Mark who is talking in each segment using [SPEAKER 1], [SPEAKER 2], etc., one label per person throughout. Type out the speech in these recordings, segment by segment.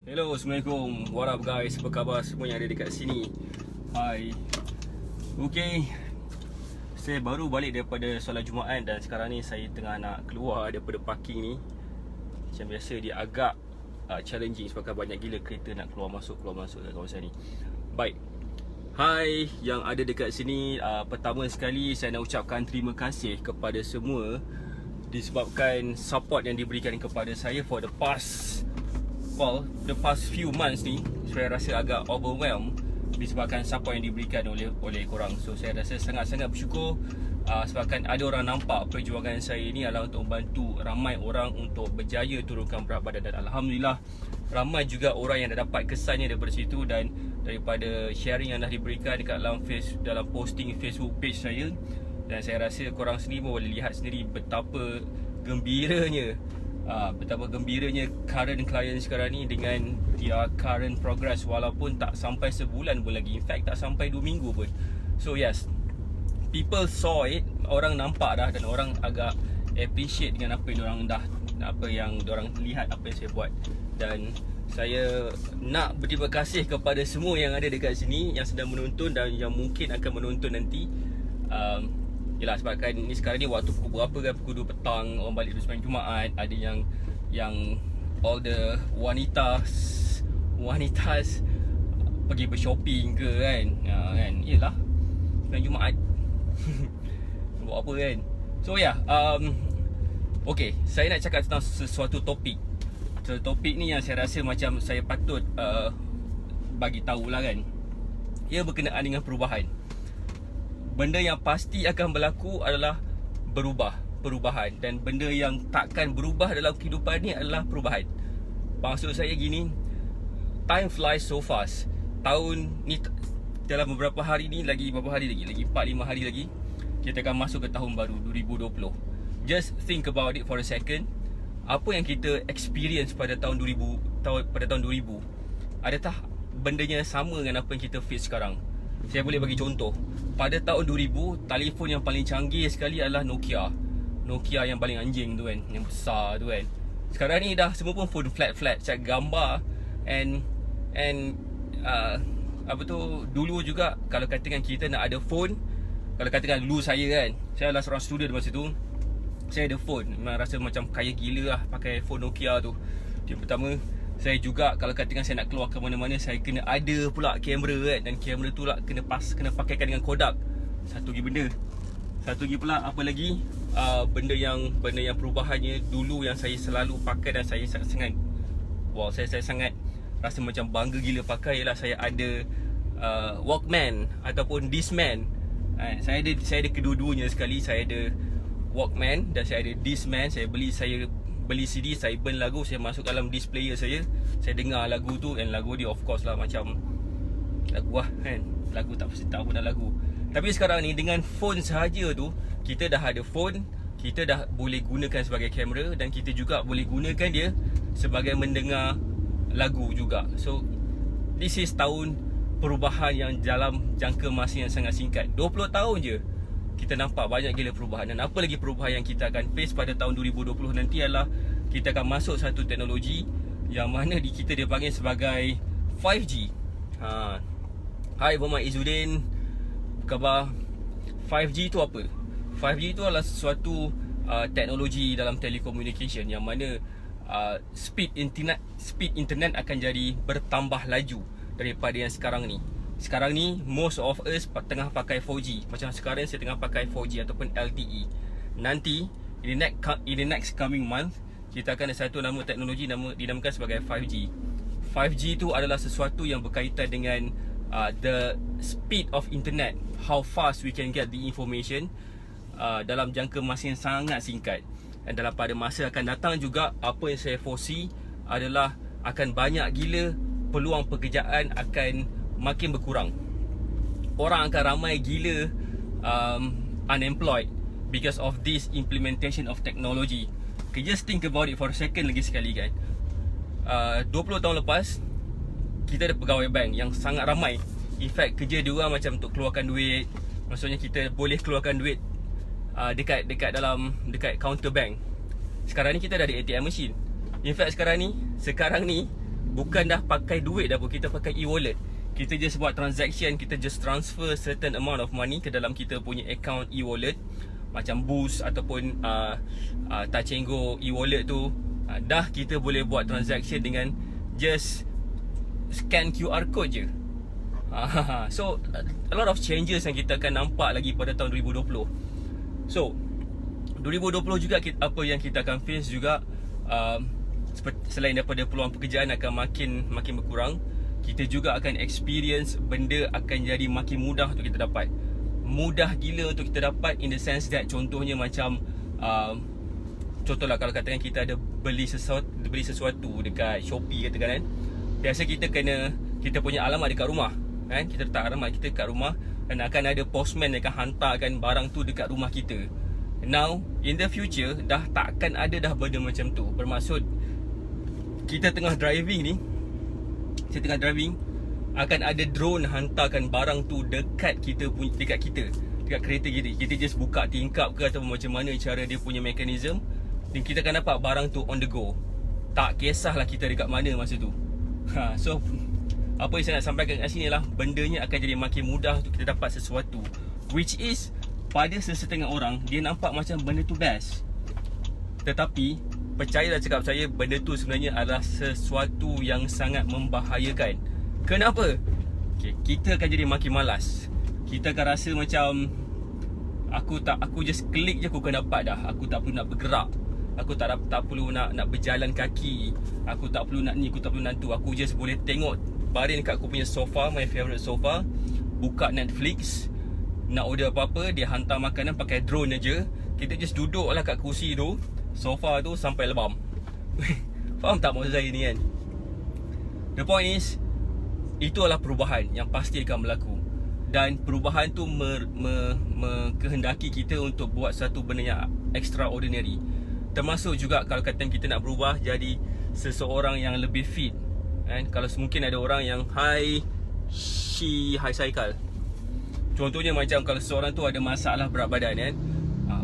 [SPEAKER 1] Hello, Assalamualaikum. What up guys? Apa khabar semua yang ada dekat sini? Hai. Okay, saya baru balik daripada solat Jumaat dan sekarang ni saya tengah nak keluar daripada parking ni. Macam biasa dia agak challenging sebab banyak gila kereta nak keluar masuk kat kawasan ni. Baik. Hai yang ada dekat sini, pertama sekali saya nak ucapkan terima kasih kepada semua disebabkan support yang diberikan kepada saya for the past few months ni. Saya rasa agak overwhelmed disebabkan support yang diberikan oleh korang. So saya rasa sangat-sangat bersyukur sebabkan ada orang nampak perjuangan saya ni adalah untuk membantu ramai orang untuk berjaya turunkan berat badan. Dan Alhamdulillah ramai juga orang yang dah dapat kesannya daripada situ dan daripada sharing yang dah diberikan dekat dalam posting Facebook page saya. Dan saya rasa korang sendiri pun boleh lihat sendiri betapa gembiranya current client sekarang ni dengan dia current progress walaupun tak sampai sebulan pun lagi. In fact tak sampai 2 minggu pun. So yes, people saw it, orang nampak dah dan orang agak appreciate dengan apa yang diorang lihat apa yang saya buat. Dan saya nak berterima kasih kepada semua yang ada dekat sini yang sedang menonton dan yang mungkin akan menonton nanti. Yelah sebabkan ni sekarang ni waktu pukul berapa kan, pukul 2 petang, orang balik dari sembahyang Jumaat. Ada yang all the wanitas pergi bershopping ke kan. Kan yelah sembahyang Jumaat. Buat apa kan. So yeah, okay, saya nak cakap tentang sesuatu topik. Topik ni yang saya rasa macam saya patut bagi tahulah kan. Ia berkenaan dengan perubahan. Benda yang pasti akan berlaku adalah perubahan. Dan benda yang takkan berubah dalam kehidupan ni adalah perubahan. Maksud saya gini, time flies so fast. Tahun ni dalam beberapa hari ni, lagi 4-5 hari lagi kita akan masuk ke tahun baru 2020. Just think about it for a second. Apa yang kita experience pada tahun 2000, adakah bendanya sama dengan apa yang kita face sekarang? Saya boleh bagi contoh. Pada tahun 2000, telefon yang paling canggih sekali adalah Nokia yang paling anjing tu kan, yang besar tu kan. Sekarang ni dah semua pun phone flat, cak gambar. And apa tu, dulu juga kalau katakan kita nak ada phone, kalau katakan dulu saya kan, saya adalah seorang student masa tu, saya ada phone, memang rasa macam kaya gila lah pakai phone Nokia tu. Yang pertama, saya juga kalau katakan saya nak keluar ke mana-mana, saya kena ada pula kamera kan. Dan kamera tu lah kena pakaikan dengan Kodak. Satu lagi pula apa lagi, benda yang perubahannya dulu yang saya selalu pakai dan saya sangat saya sangat rasa macam bangga gila pakai ialah saya ada Walkman ataupun Discman. Saya ada kedua-duanya sekali. Saya ada Walkman dan saya ada Discman. Saya beli CD, saya burn lagu, saya masuk dalam disc player saya dengar lagu tu. Dan lagu dia of course lah macam lagu lah kan, lagu tak tahu pun dah lagu. Tapi sekarang ni dengan phone sahaja tu, kita dah ada phone, kita dah boleh gunakan sebagai kamera dan kita juga boleh gunakan dia sebagai mendengar lagu juga. So this is tahun perubahan yang dalam jangka masa yang sangat singkat. 20 tahun je kita nampak banyak gila perubahan. Dan apa lagi perubahan yang kita akan face pada tahun 2020 nanti adalah kita akan masuk satu teknologi yang mana kita dia panggil sebagai 5G. Hai Muhammad Izzuddin, apa khabar? 5G tu apa? 5G tu adalah sesuatu teknologi dalam telekomunikasi yang mana speed internet akan jadi bertambah laju daripada yang sekarang ni. Sekarang ni most of us tengah pakai 4G. Macam sekarang saya tengah pakai 4G ataupun LTE. Nanti in the next coming month, kita akan ada satu nama teknologi dinamakan sebagai 5G. 5G tu adalah sesuatu yang berkaitan dengan the speed of internet, how fast we can get the information dalam jangka masa yang sangat singkat. Dan dalam pada masa akan datang juga, apa yang saya foresee adalah akan banyak gila peluang pekerjaan akan makin berkurang. Orang akan ramai gila unemployed because of this implementation of technology. Okay, just think about it for a second lagi sekali kan. 20 tahun lepas, kita ada pegawai bank yang sangat ramai. In fact, kerja dia orang macam untuk keluarkan duit. Maksudnya kita boleh keluarkan duit dekat counter bank. Sekarang ni kita dah ada ATM machine. In fact sekarang ni bukan dah pakai duit dah pun, kita pakai e-wallet. Kita just buat transaction, kita just transfer certain amount of money ke dalam kita punya account e-wallet, macam Boost ataupun Touch 'n Go e-wallet tu. Dah kita boleh buat transaction dengan just scan QR code je. So a lot of changes yang kita akan nampak lagi pada tahun 2020. So 2020 juga apa yang kita akan face juga, selain daripada peluang pekerjaan akan makin berkurang, kita juga akan experience benda akan jadi makin mudah untuk kita dapat. Mudah gila untuk kita dapat in the sense that, contohnya macam contohlah kalau katakan kita ada beli sesuatu dekat Shopee katakan kan, biasa kita punya alamat dekat rumah kan, kita letak alamat kita dekat rumah dan akan ada postman yang akan hantarkan barang tu dekat rumah kita. Now in the future dah takkan ada dah benda macam tu. Bermaksud kita tengah driving akan ada drone hantarkan barang tu dekat kereta kita. Kita just buka tingkap ke atau macam mana cara dia punya mekanism, dan kita akan dapat barang tu on the go. Tak kisahlah kita dekat mana masa tu. So apa yang saya nak sampaikan kat sini lah, bendanya akan jadi makin mudah untuk kita dapat sesuatu, which is pada sesetengah orang dia nampak macam benda tu best. Tetapi percayalah cakap saya, benda tu sebenarnya adalah sesuatu yang sangat membahayakan. Kenapa? Kita akan jadi makin malas. Kita akan rasa macam aku just klik je aku akan dapat dah. Aku tak perlu nak bergerak. Aku tak perlu nak berjalan kaki. Aku tak perlu nak ni, aku tak perlu nak tu. Aku just boleh tengok baring kat aku punya sofa, my favorite sofa, buka Netflix, nak order apa-apa, dia hantar makanan pakai drone aja. Kita just duduk lah kat kursi tu, sofa tu sampai lebam. Faham tak maksud saya ni kan? The point is, itu adalah perubahan yang pasti akan berlaku. Dan perubahan tu kehendaki kita untuk buat satu benda yang extraordinary. Termasuk juga kalau kata kita nak berubah jadi seseorang yang lebih fit kan? Kalau mungkin ada orang yang high cycle. Contohnya macam kalau seseorang tu ada masalah berat badan kan,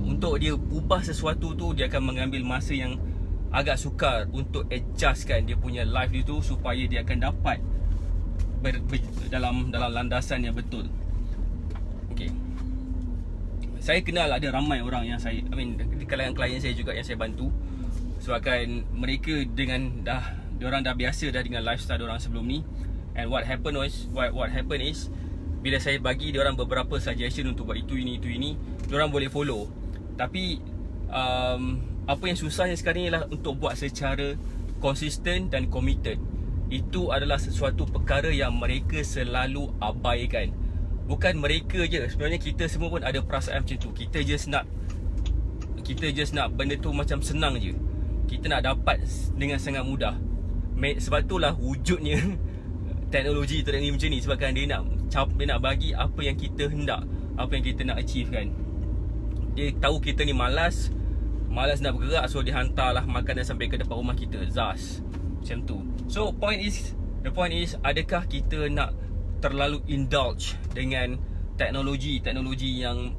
[SPEAKER 1] untuk dia ubah sesuatu tu, dia akan mengambil masa yang agak sukar untuk adjustkan dia punya life dia tu supaya dia akan dapat dalam landasan yang betul. Okay, saya kenal ada ramai orang yang di kalangan klien saya juga yang saya bantu. Sebabkan mereka diorang dah biasa dah dengan lifestyle diorang sebelum ni. And what happen is bila saya bagi diorang beberapa suggestion untuk buat itu ini, diorang boleh follow. Tapi apa yang susahnya sekarang ni ialah untuk buat secara konsisten dan committed. Itu adalah sesuatu perkara yang mereka selalu abaikan. Bukan mereka je, sebenarnya kita semua pun ada perasaan macam tu. Kita just nak benda tu macam senang je. Kita nak dapat dengan sangat mudah. Sebab itulah wujudnya teknologi ni macam ni. Sebabkan dia nak bagi apa yang kita hendak, apa yang kita nak achieve kan. Dia tahu kita ni malas nak bergerak, so dia hantarlah makanan sampai ke depan rumah kita. Zas macam tu. So the point is, adakah kita nak terlalu indulge dengan teknologi yang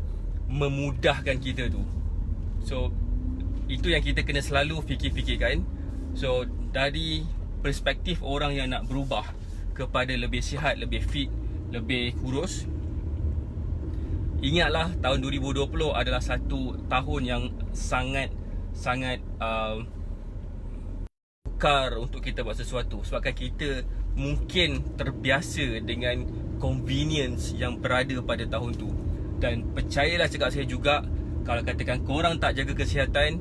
[SPEAKER 1] memudahkan kita tu? So itu yang kita kena selalu fikir-fikirkan. So dari perspektif orang yang nak berubah kepada lebih sihat, lebih fit, lebih kurus, ingatlah tahun 2020 adalah satu tahun yang sangat sukar untuk kita buat sesuatu. Sebabkan kita mungkin terbiasa dengan convenience yang berada pada tahun tu. Dan percayalah cakap saya juga, kalau katakan korang tak jaga kesihatan,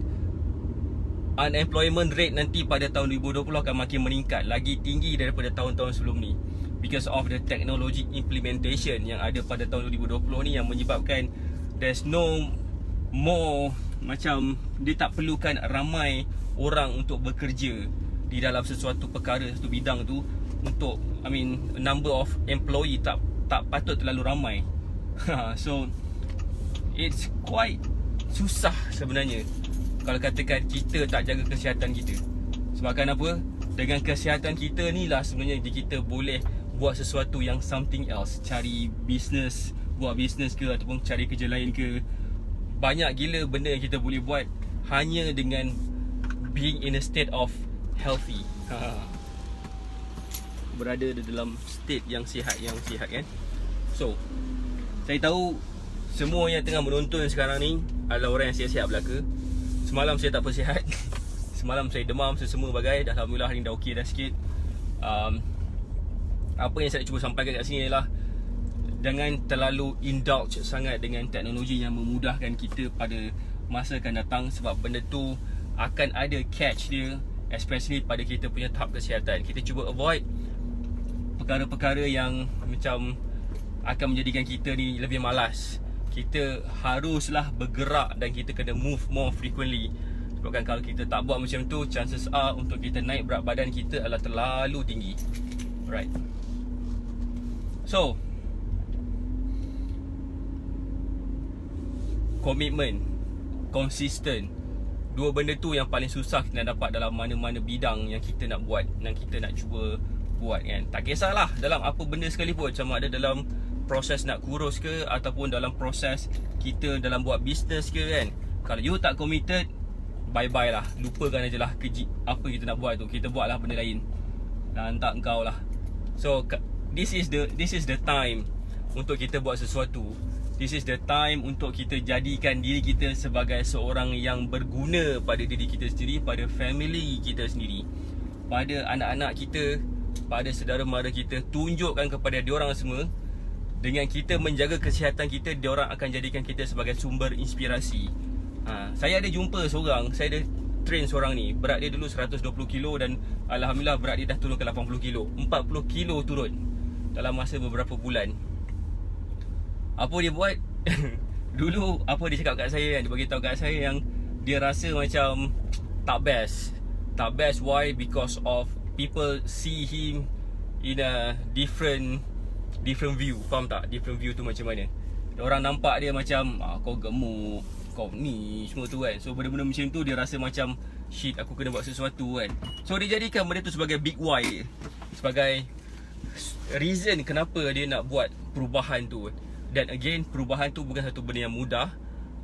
[SPEAKER 1] unemployment rate nanti pada tahun 2020 akan makin meningkat, lagi tinggi daripada tahun-tahun sebelum ni. Because of the technology implementation yang ada pada tahun 2020 ni, yang menyebabkan there's no more, macam dia tak perlukan ramai orang untuk bekerja di dalam sesuatu perkara, satu bidang tu. Untuk number of employee tak patut terlalu ramai. So it's quite susah sebenarnya kalau katakan kita tak jaga kesihatan kita. Sebabkan apa? Dengan kesihatan kita ni lah sebenarnya kita boleh buat sesuatu yang something else. Cari business, buat business ke, ataupun cari kerja lain ke. Banyak gila benda yang kita boleh buat hanya dengan being in a state of healthy. berada dalam state yang sihat kan. So saya tahu semua yang tengah menonton sekarang ni adalah orang yang sihat-sihat belaka. Semalam saya tak sihat. Semalam saya demam semua bagai. Alhamdulillah hari ni dah okey dah sikit. Apa yang saya cuba sampaikan kat sini ialah jangan terlalu indulge sangat dengan teknologi yang memudahkan kita pada masa akan datang, sebab benda tu akan ada catch dia, especially pada kita punya tahap kesihatan. Kita cuba avoid perkara-perkara yang macam akan menjadikan kita ni lebih malas. Kita haruslah bergerak dan kita kena move more frequently. Sebabkan kalau kita tak buat macam tu, chances are untuk kita naik berat badan kita adalah terlalu tinggi. Right. So, komitmen, konsisten, dua benda tu yang paling susah kita nak dapat dalam mana-mana bidang yang kita nak buat, yang kita nak cuba buat kan. Tak kisahlah dalam apa benda sekalipun, sama ada dalam proses nak kurus ke ataupun dalam proses kita dalam buat bisnes ke kan. Kalau you tak committed, bye-bye lah. Lupakan aje lah apa kita nak buat tu. Kita buatlah benda lain. Dan tak engkau lah. So this is the time untuk kita buat sesuatu. This is the time untuk kita jadikan diri kita sebagai seorang yang berguna pada diri kita sendiri, pada family kita sendiri, pada anak-anak kita, pada saudara mara kita. Tunjukkan kepada diorang semua, dengan kita menjaga kesihatan kita, diorang akan jadikan kita sebagai sumber inspirasi. Saya ada jumpa seorang, saya ada train seorang ni. Berat dia dulu 120 kilo dan alhamdulillah berat dia dah turun ke 80 kilo. 40 kilo turun dalam masa beberapa bulan. Apa dia buat? Dulu apa dia cakap kat saya kan, dia bagi tahu kat saya yang dia rasa macam tak best. Tak best why? Because of people see him in a different view. Faham tak? Different view tu macam mana? Orang nampak dia macam kau gemuk, kau ni, semua tu kan. So benda-benda macam tu dia rasa macam shit, aku kena buat sesuatu kan. So dia jadikan benda tu sebagai big why dia, sebagai reason kenapa dia nak buat perubahan tu. Dan again, perubahan tu bukan satu benda yang mudah,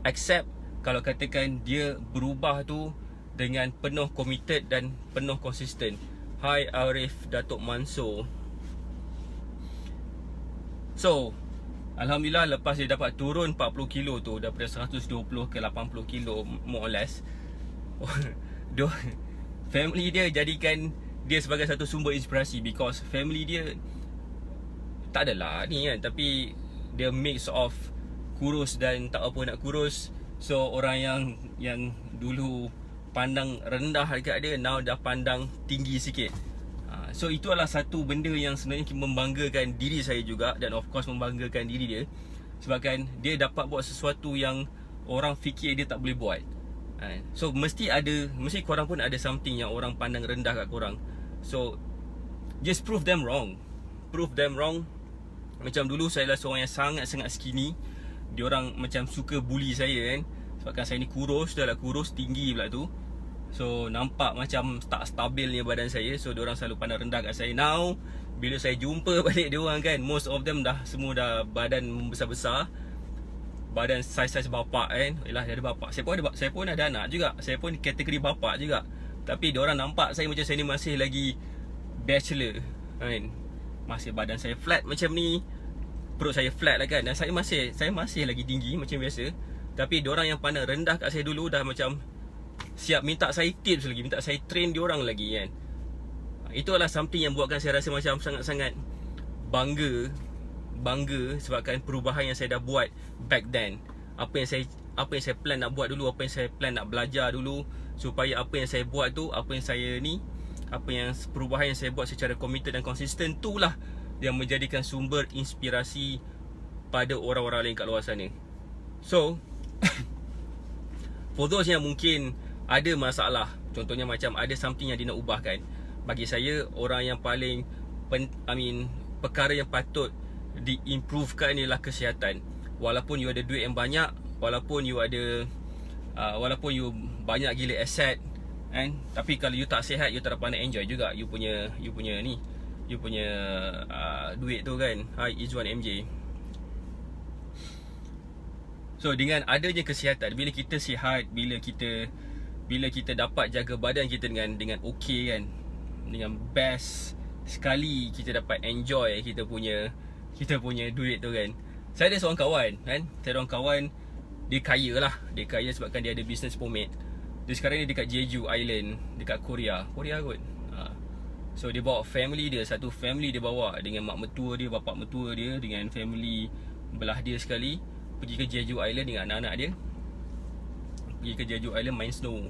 [SPEAKER 1] except kalau katakan dia berubah tu dengan penuh committed dan penuh konsisten. Hai Arif Datuk Mansur. So alhamdulillah lepas dia dapat turun 40 kilo tu, daripada 120 ke 80 kilo more or less, family dia jadikan dia sebagai satu sumber inspirasi. Because family dia tak adalah ni kan, tapi dia mix of kurus dan tak apa nak kurus. So orang yang dulu pandang rendah dekat dia, now dah pandang tinggi sikit. So itu adalah satu benda yang sebenarnya membanggakan diri saya juga, dan of course membanggakan diri dia, sebabkan dia dapat buat sesuatu yang orang fikir dia tak boleh buat. So mesti korang pun ada something yang orang pandang rendah kat korang. So just prove them wrong. Prove them wrong. Macam dulu saya adalah seorang yang sangat-sangat skinny. Diorang macam suka bully saya kan, sebabkan saya ni kurus, dah lah kurus, tinggi pula tu. So nampak macam tak stabilnya badan saya. So diorang selalu pandang rendah kat saya. Now bila saya jumpa balik diorang kan, most of them semua dah badan besar-besar, badan saiz-saiz bapak kan. Yelah, dia ada bapak. Saya pun ada anak juga. Saya pun kategori bapak juga. Tapi diorang nampak saya macam saya ni masih lagi bachelor kan. Masih badan saya flat macam ni, perut saya flat lah kan. Dan saya masih lagi tinggi macam biasa. Tapi diorang yang pandang rendah kat saya dulu dah macam siap minta saya tips lagi, minta saya train diorang lagi kan. Itu adalah something yang buatkan saya rasa macam sangat-sangat bangga sebabkan perubahan yang saya dah buat back then. Apa yang saya plan nak buat dulu, apa yang saya plan nak belajar dulu, supaya apa yang saya buat tu, perubahan yang saya buat secara committed dan konsisten, itulah yang menjadikan sumber inspirasi pada orang-orang lain kat luar sana. So for those yang mungkin ada masalah, contohnya macam ada something yang dia nak ubahkan, bagi saya orang yang paling perkara yang patut diimprovekan ialah kesihatan. Walaupun you ada duit yang banyak, walaupun you banyak gila aset kan, tapi kalau you tak sihat, you tak dapat nak enjoy juga you punya duit tu kan. Hai Izwan MJ. So dengan adanya kesihatan, bila kita sihat, bila kita dapat jaga badan kita dengan okey kan, dengan best sekali kita dapat enjoy kita punya duit tu kan. Saya ada seorang kawan kan, dia kaya lah. Dia kaya sebabkan dia ada business permit. Dia sekarang ni dekat Jeju Island, dekat Korea kot. So dia bawa family dia, satu family dia bawa dengan mak mertua dia, bapak mertua dia, dengan family belah dia sekali, pergi ke Jeju Island dengan anak-anak dia. Pergi ke Jeju Island main snow.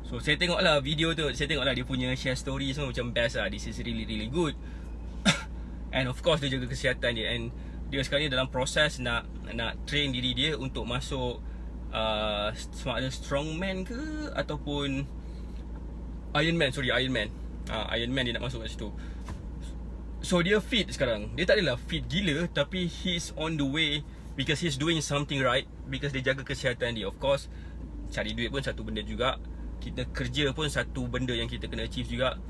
[SPEAKER 1] So saya tengok lah video tu, saya tengok lah dia punya share story semua macam best lah. This is really really good. And of course dia jaga kesihatan dia, and dia sekarang ni dalam proses nak train diri dia untuk masuk sama ada strongman ke ataupun Ironman. Ironman dia nak masuk kat situ. So dia fit sekarang. Dia tak adalah fit gila, tapi he's on the way because he's doing something right, because dia jaga kesihatan dia. Of course cari duit pun satu benda juga, kita kerja pun satu benda yang kita kena achieve juga.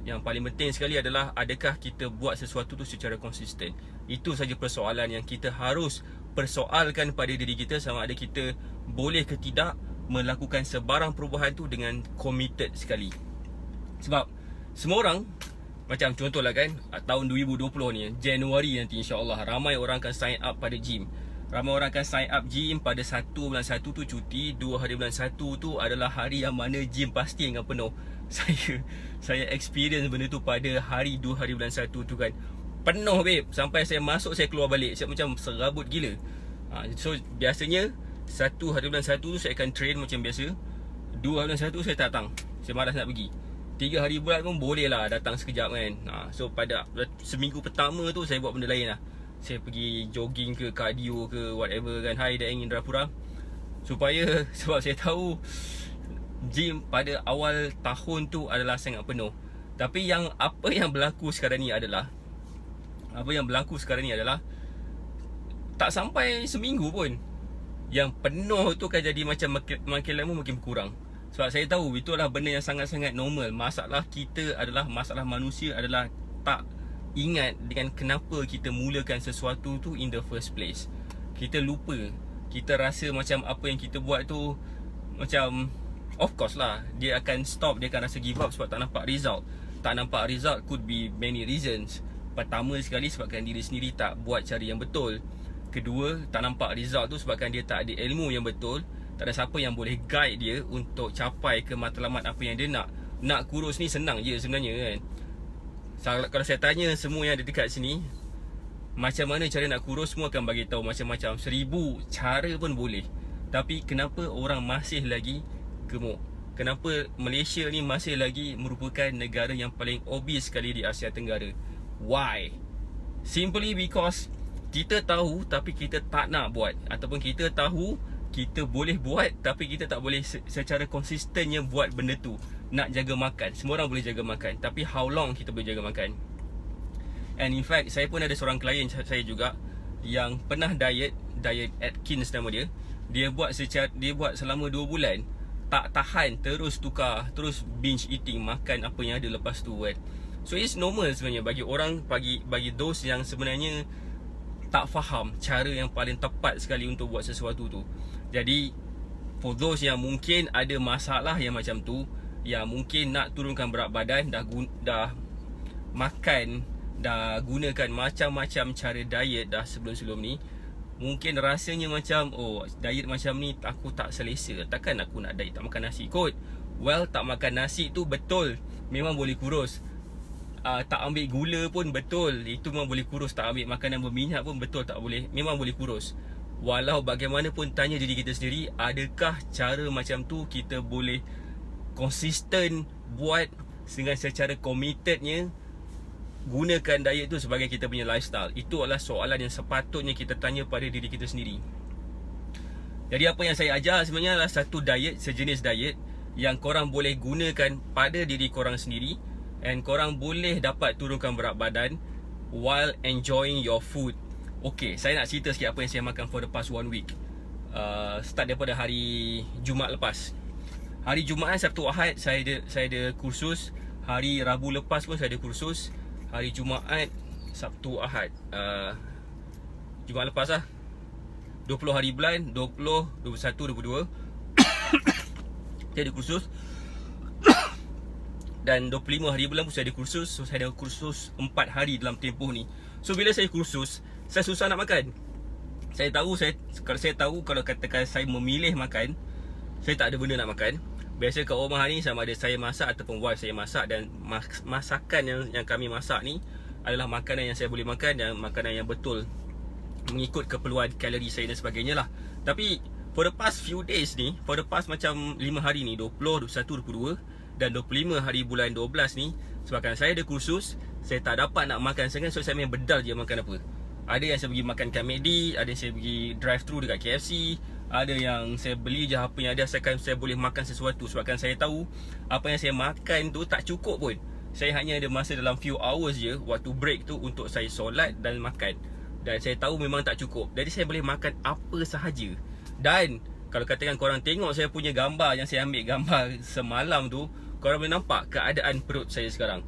[SPEAKER 1] Yang paling penting sekali adalah adakah kita buat sesuatu tu secara konsisten. Itu saja persoalan yang kita harus persoalkan pada diri kita, sama ada kita boleh ke tidak melakukan sebarang perubahan tu dengan committed sekali. Sebab semua orang, macam contohlah kan, tahun 2020 ni, Januari nanti insyaAllah, ramai orang akan sign up pada gym. Ramai orang akan sign up gym pada 1 bulan 1 tu cuti, 2 hari bulan 1 tu adalah hari yang mana gym pasti akan penuh. Saya experience benda tu pada hari 2 hari bulan 1 tu kan. Penuh babe, sampai saya masuk saya keluar balik, saya macam serabut gila. So biasanya 1 hari bulan 1 tu saya akan train macam biasa, 2 hari bulan 1 saya tak datang, saya malas nak pergi. 3 hari bulan pun boleh lah datang sekejap kan. So pada seminggu pertama tu saya buat benda lain lah. Saya pergi jogging ke, cardio ke, whatever kan. Hai Daeng Indrapura. Supaya, sebab saya tahu gym pada awal tahun tu adalah sangat penuh. Tapi apa yang berlaku sekarang ni adalah tak sampai seminggu pun, yang penuh tu kan jadi macam makin lama makin kurang. Sebab saya tahu itulah benda yang sangat-sangat normal. Masalah manusia adalah tak ingat dengan kenapa kita mulakan sesuatu tu in the first place. Kita lupa. Kita rasa macam apa yang kita buat tu macam, of course lah, dia akan stop, dia akan rasa give up sebab tak nampak result. Tak nampak result could be many reasons. Pertama sekali sebabkan diri sendiri tak buat cara yang betul. Kedua, tak nampak result tu sebabkan dia tak ada ilmu yang betul. Tak ada siapa yang boleh guide dia untuk capai ke matlamat apa yang dia nak. Nak kurus ni senang je sebenarnya kan. Kalau saya tanya semua yang ada dekat sini, macam mana cara nak kurus, semua akan bagi tahu macam-macam, 1000 cara pun boleh. Tapi kenapa orang masih lagi gemuk? Kenapa Malaysia ni masih lagi merupakan negara yang paling obese sekali di Asia Tenggara? Why? Simply because kita tahu tapi kita tak nak buat. Ataupun kita tahu kita boleh buat tapi kita tak boleh secara konsistennya buat benda tu. Nak jaga makan, semua orang boleh jaga makan, tapi how long kita boleh jaga makan? And in fact, saya pun ada seorang klien saya juga yang pernah diet Atkins nama dia. Dia buat selama 2 bulan, tak tahan, terus terus binge eating, makan apa yang ada lepas tu kan. So it's normal sebenarnya bagi orang, bagi those yang sebenarnya tak faham cara yang paling tepat sekali untuk buat sesuatu tu. Jadi for those yang mungkin ada masalah yang macam tu, yang mungkin nak turunkan berat badan, dah makan, dah gunakan macam-macam cara diet dah sebelum-sebelum ni, mungkin rasanya macam, oh diet macam ni aku tak selesa, takkan aku nak diet tak makan nasi kot. Well, tak makan nasi tu betul, memang boleh kurus. Tak ambil gula pun betul, itu memang boleh kurus. Tak ambil makanan berminyak pun betul, tak boleh, memang boleh kurus. Walau bagaimanapun, tanya diri kita sendiri, adakah cara macam tu kita boleh konsisten buat dengan secara committednya, gunakan diet tu sebagai kita punya lifestyle? Itu adalah soalan yang sepatutnya kita tanya pada diri kita sendiri. Jadi apa yang saya ajar sebenarnya adalah satu diet, sejenis diet yang korang boleh gunakan pada diri korang sendiri, and korang boleh dapat turunkan berat badan while enjoying your food. Okay, saya nak cerita sikit apa yang saya makan for the past 1 week. Start daripada hari Jumaat lepas. Hari Jumaat, Sabtu, Ahad saya ada kursus. Hari Rabu lepas pun saya ada kursus. Hari Jumaat, Sabtu, Ahad, Jumaat lepas lah, 20 hari bulan, 20, 21, 22 saya ada kursus. Dan 25 hari bulan pun saya ada kursus. So saya ada kursus 4 hari dalam tempoh ni. So bila saya kursus, saya susah nak makan. Kalau saya tahu kalau katakan saya memilih makan, saya tak ada benda nak makan. Biasa kat rumah ni sama ada saya masak ataupun wife saya masak. Dan masakan yang kami masak ni adalah makanan yang saya boleh makan dan makanan yang betul mengikut keperluan kalori saya dan sebagainya lah. Tapi for the past few days ni, for the past macam 5 hari ni, 20, 21, 22 dan 25 hari bulan 12 ni, sebabkan saya ada kursus, saya tak dapat nak makan sangat. So saya main bedal je makan apa. Ada yang saya pergi makan kat McD, ada yang saya pergi drive thru dekat KFC, ada yang saya beli je apa yang ada asalkan saya boleh makan sesuatu. Sebabkan saya tahu apa yang saya makan tu tak cukup pun. Saya hanya ada masa dalam few hours je waktu break tu untuk saya solat dan makan. Dan saya tahu memang tak cukup. Jadi saya boleh makan apa sahaja. Dan kalau katakan korang tengok saya punya gambar yang saya ambil gambar semalam tu, korang boleh nampak keadaan perut saya sekarang.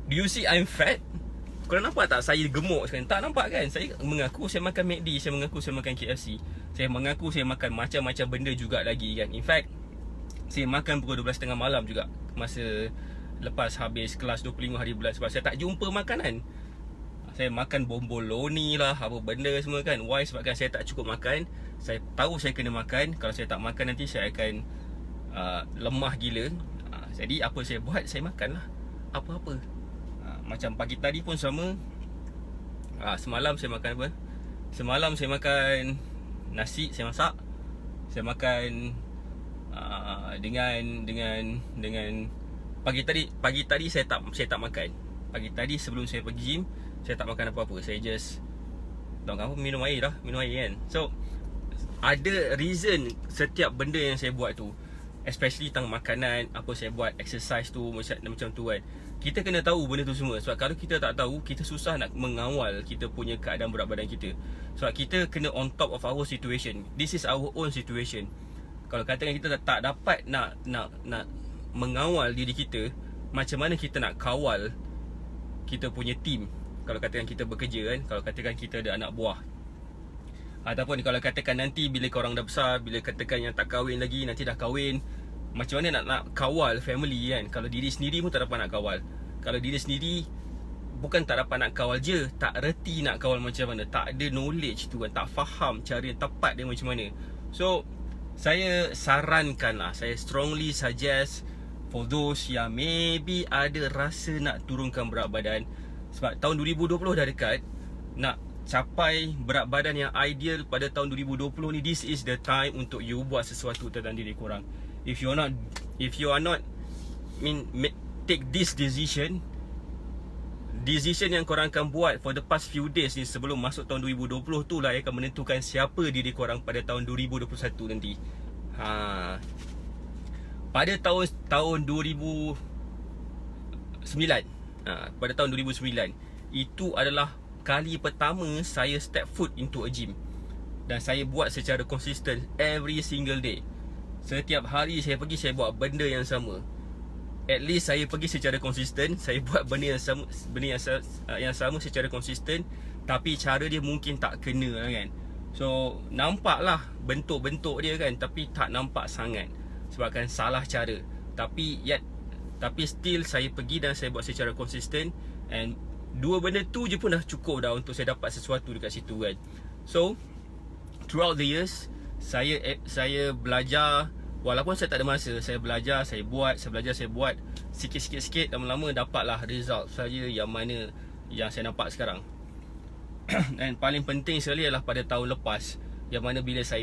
[SPEAKER 1] Do you see I'm fat? Korang nampak tak saya gemuk sekarang? Tak nampak kan? Saya mengaku saya makan McD, saya mengaku saya makan KFC, saya mengaku saya makan macam-macam benda juga lagi kan. In fact, saya makan pukul 12.30 malam juga masa lepas habis kelas 25 hari bulan. Sebab saya tak jumpa makanan. Saya makan bomboloni lah, apa benda semua kan. Why? Sebabkan saya tak cukup makan. Saya tahu saya kena makan. Kalau saya tak makan nanti saya akan lemah gila. Jadi apa saya buat, saya makan lah apa-apa. Macam pagi tadi pun sama. Semalam saya makan apa? Semalam saya makan nasi, saya masak. Saya makan dengan pagi tadi saya tak makan. Pagi tadi sebelum saya pergi gym, saya tak makan apa-apa. Saya just minum air kan. So ada reason setiap benda yang saya buat tu, especially tentang makanan, apa saya buat, exercise tu macam tu kan. Kita kena tahu benda tu semua. Sebab kalau kita tak tahu, kita susah nak mengawal kita punya keadaan berat badan kita. Sebab kita kena on top of our situation. This is our own situation. Kalau katakan kita tak dapat nak mengawal diri kita, macam mana kita nak kawal kita punya team? Kalau katakan kita bekerja kan, kalau katakan kita ada anak buah, ataupun kalau katakan nanti bila korang dah besar, bila katakan yang tak kahwin lagi, nanti dah kahwin, macam mana nak kawal family kan? Kalau diri sendiri pun tak dapat nak kawal. Kalau diri sendiri bukan tak dapat nak kawal je, tak reti nak kawal macam mana, tak ada knowledge tu kan, tak faham cara yang tepat dia macam mana. So saya sarankan lah, saya strongly suggest for those yang maybe ada rasa nak turunkan berat badan. Sebab tahun 2020 dah dekat, nak capai berat badan yang ideal pada tahun 2020 ni, this is the time untuk you buat sesuatu tentang diri korang. If you are not take this decision yang korang akan buat for the past few days ni sebelum masuk tahun 2020 tu lah yang akan menentukan siapa diri korang pada tahun 2021 nanti. Pada tahun 2009, pada tahun 2009, itu adalah kali pertama saya step foot into a gym. Dan saya buat secara konsisten every single day. Setiap hari saya pergi, saya buat benda yang sama. At least saya pergi secara konsisten, saya buat benda yang sama secara konsisten. Tapi cara dia mungkin tak kena lah kan. So nampaklah bentuk-bentuk dia kan, tapi tak nampak sangat sebabkan salah cara. Tapi still saya pergi dan saya buat secara konsisten. And dua benda tu je pun dah cukup dah untuk saya dapat sesuatu dekat situ kan. So throughout the years, saya belajar. Walaupun saya tak ada masa, saya belajar, saya buat sikit-sikit, lama-lama dapatlah result saya yang mana yang saya nampak sekarang. Dan paling penting sekali adalah pada tahun lepas, yang mana bila saya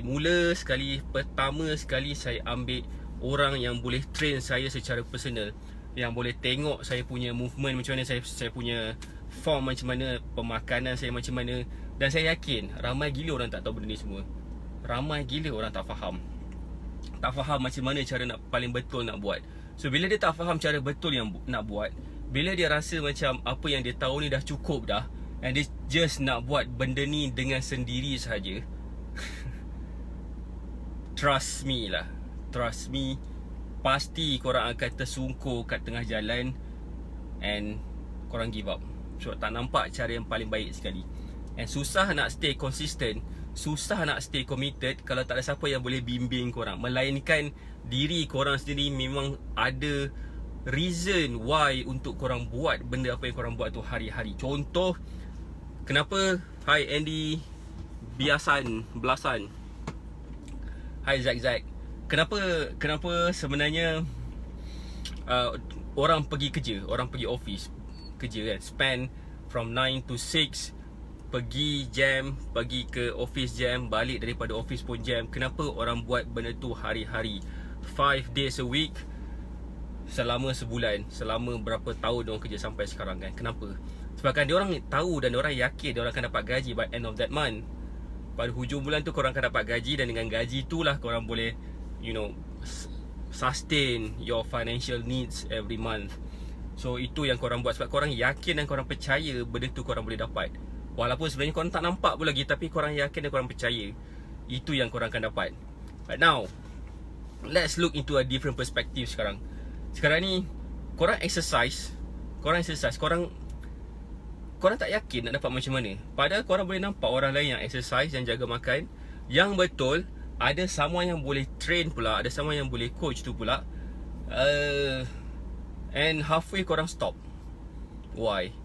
[SPEAKER 1] pertama sekali saya ambil orang yang boleh train saya secara personal, yang boleh tengok saya punya movement macam mana, saya punya form macam mana, pemakanan saya macam mana. Dan saya yakin ramai gila orang tak tahu benda ni semua. Ramai gila orang tak faham macam mana cara nak paling betul nak buat. So bila dia tak faham cara betul yang nak buat, bila dia rasa macam apa yang dia tahu ni dah cukup dah, and dia just nak buat benda ni dengan sendiri sahaja, trust me, pasti korang akan tersungkur kat tengah jalan and korang give up. So tak nampak cara yang paling baik sekali. And susah nak stay consistent, susah nak stay committed kalau tak ada siapa yang boleh bimbing korang. Melainkan diri korang sendiri memang ada reason why untuk korang buat benda apa yang korang buat tu hari-hari. Contoh, kenapa Hai Andy Biasan Belasan, Hai Zack, kenapa sebenarnya orang pergi kerja, orang pergi office kerja kan, spend from 9 to 6, pergi jam, pergi ke office jam, balik daripada office pun jam. Kenapa orang buat benda tu hari-hari, 5 days a week, selama sebulan, selama berapa tahun diorang kerja sampai sekarang kan? Kenapa? Sebabkan diorang tahu dan diorang yakin diorang akan dapat gaji by end of that month. Pada hujung bulan tu korang akan dapat gaji, dan dengan gaji itulah korang boleh, you know, sustain your financial needs every month. So itu yang korang buat sebab korang yakin dan korang percaya benda tu korang boleh dapat. Walaupun sebenarnya korang tak nampak pun lagi, tapi korang yakin dan korang percaya itu yang korang akan dapat. But now, let's look into a different perspective sekarang. Sekarang ni korang exercise, korang tak yakin nak dapat macam mana. Padahal korang boleh nampak orang lain yang exercise, yang jaga makan, yang betul. Ada someone yang boleh train pula, ada someone yang boleh coach tu pula, and halfway korang stop. Why?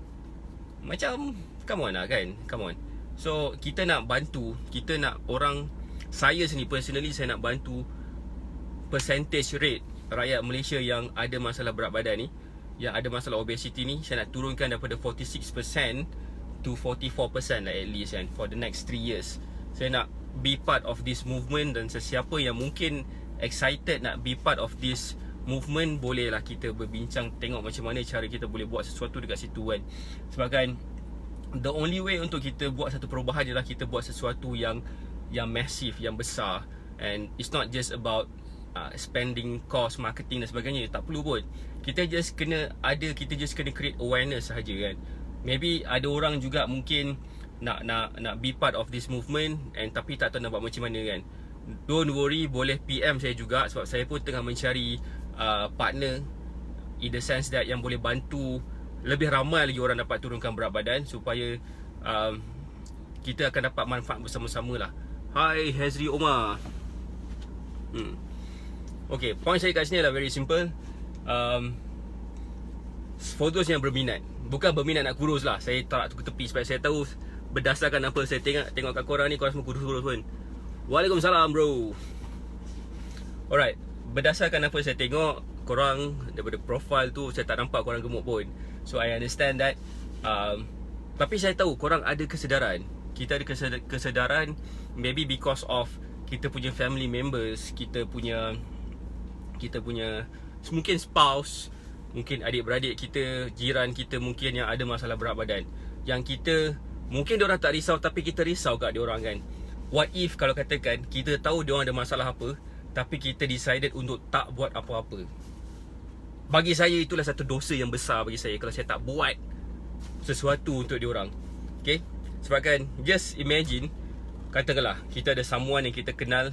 [SPEAKER 1] Macam, come on lah kan, come on. So kita nak bantu, kita nak orang, saya sendiri personally, saya nak bantu percentage rate rakyat Malaysia yang ada masalah berat badan ni, yang ada masalah obesity ni. Saya nak turunkan daripada 46% to 44% lah at least kan, for the next 3 years. Saya nak be part of this movement, dan sesiapa yang mungkin excited nak be part of this movement, bolehlah kita berbincang, tengok macam mana cara kita boleh buat sesuatu dekat situ kan. Sebab kan, the only way untuk kita buat satu perubahan ialah kita buat sesuatu yang massive, yang besar. And it's not just about spending cost, marketing dan sebagainya. Tak perlu pun. Kita just kena create awareness sahaja kan. Maybe ada orang juga mungkin nak be part of this movement, and tapi tak tahu nak buat macam mana kan. Don't worry, boleh PM saya juga, sebab saya pun tengah mencari partner, in the sense that yang boleh bantu lebih ramai lagi orang dapat turunkan berat badan, supaya kita akan dapat manfaat bersama-sama lah. Hai Hazri Omar. Okay, point saya kat sini adalah very simple. For those yang berminat, bukan berminat nak kurus lah, saya tak nak tepi, sebab saya tahu berdasarkan apa saya tengok kat korang ni, korang semua kurus-kurus pun. Waalaikumsalam bro. Alright, berdasarkan apa saya tengok korang daripada profile tu, saya tak nampak korang gemuk pun. So I understand that. Tapi saya tahu korang ada kesedaran. Kita ada kesedaran, maybe because of kita punya family members, kita punya mungkin spouse, mungkin adik-beradik kita, jiran kita mungkin yang ada masalah berat badan, yang kita mungkin diorang tak risau, tapi kita risau kat diorang kan. What if kalau katakan kita tahu diorang ada masalah apa, tapi kita decided untuk tak buat apa-apa. Bagi saya itulah satu dosa yang besar bagi saya, kalau saya tak buat sesuatu untuk diorang. Okay, sebabkan just imagine, katakanlah kita ada someone yang kita kenal,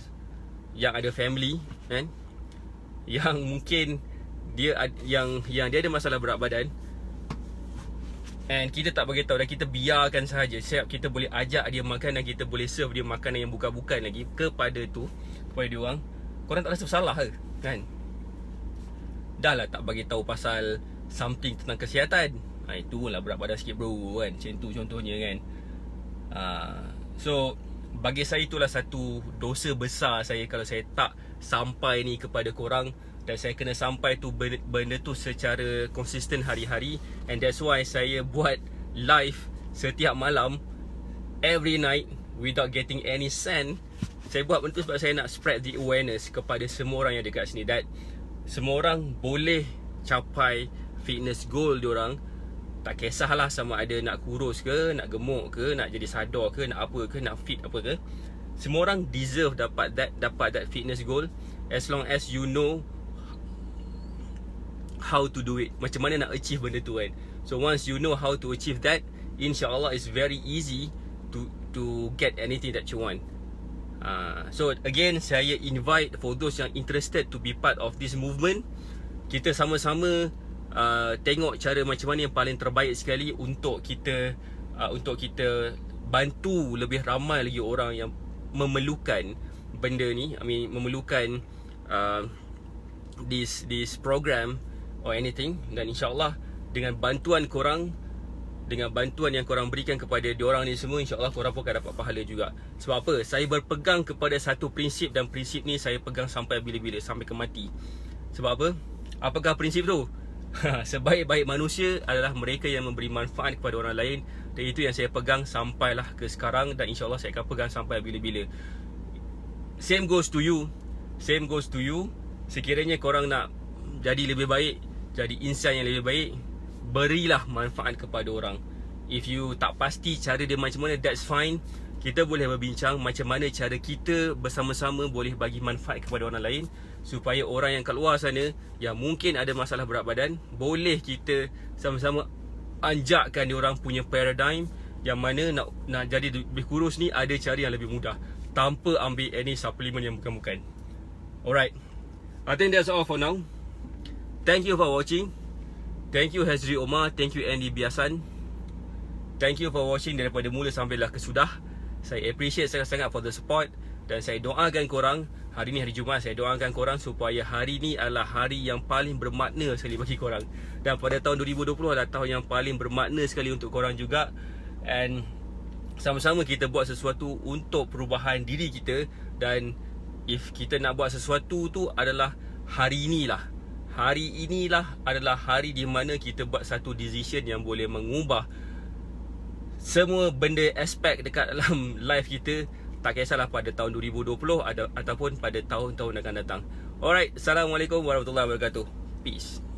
[SPEAKER 1] yang ada family kan, yang mungkin dia ada masalah berat badan, and kita tak bagi tahu, dan kita biarkan sahaja. Siap kita boleh ajak dia makan, dan kita boleh serve dia makanan yang bukan-bukan lagi kepada dia orang. Korang tak rasa bersalah ke kan? Dah lah tak bagi tahu pasal something tentang kesihatan, itulah berat badan sikit bro kan. Macam tu contohnya kan. So bagi saya itulah satu dosa besar saya kalau saya tak sampai ni kepada korang, dan saya kena sampai tu benda tu secara konsisten hari-hari. And that's why saya buat live setiap malam, every night, without getting any cent. Saya buat benda tu sebab saya nak spread the awareness kepada semua orang yang dekat sini, that semua orang boleh capai fitness goal diorang. Tak kisahlah sama ada nak kurus ke, nak gemuk ke, nak jadi sadar ke, nak apa ke, nak fit apa ke. Semua orang deserve dapat that fitness goal, as long as you know how to do it. Macam mana nak achieve benda tu kan. So once you know how to achieve that, insyaAllah it's very easy to get anything that you want. So again, saya invite for those yang interested to be part of this movement. Kita sama-sama tengok cara macam mana yang paling terbaik sekali untuk kita bantu lebih ramai lagi orang yang memerlukan benda ni. I mean memerlukan this program or anything. Dan insyaAllah dengan bantuan korang, dengan bantuan yang korang berikan kepada diorang ni semua, insyaAllah korang pun akan dapat pahala juga. Sebab apa? Saya berpegang kepada satu prinsip, dan prinsip ni saya pegang sampai bila-bila, sampai ke mati. Sebab apa? Apakah prinsip tu? Sebaik-baik manusia adalah mereka yang memberi manfaat kepada orang lain. Dan itu yang saya pegang sampailah ke sekarang, dan insyaAllah saya akan pegang sampai bila-bila. Same goes to you. Same goes to you. Sekiranya korang nak jadi lebih baik, jadi insan yang lebih baik, berilah manfaat kepada orang. If you tak pasti cara dia macam mana, that's fine. Kita boleh berbincang macam mana cara kita bersama-sama boleh bagi manfaat kepada orang lain, supaya orang yang kat luar sana yang mungkin ada masalah berat badan, boleh kita sama-sama anjakkan diorang punya paradigm, yang mana nak jadi lebih kurus ni ada cara yang lebih mudah, tanpa ambil any suplemen yang bukan-bukan. Alright, I think that's all for now. Thank you for watching. Thank you Hazri Omar, thank you Andy Biasan. Thank you for watching daripada mula sampailah ke sudah. Saya appreciate sangat-sangat for the support. Dan saya doakan korang, hari ni hari Jumaat, saya doakan korang supaya hari ni adalah hari yang paling bermakna sekali bagi korang. Dan pada tahun 2020 adalah tahun yang paling bermakna sekali untuk korang juga. And sama-sama kita buat sesuatu untuk perubahan diri kita. Dan if kita nak buat sesuatu tu adalah hari inilah. Hari inilah adalah hari di mana kita buat satu decision yang boleh mengubah semua benda aspek dekat dalam life kita. Tak kisahlah pada tahun 2020 ataupun pada tahun-tahun akan datang. Alright, Assalamualaikum warahmatullahi wabarakatuh. Peace.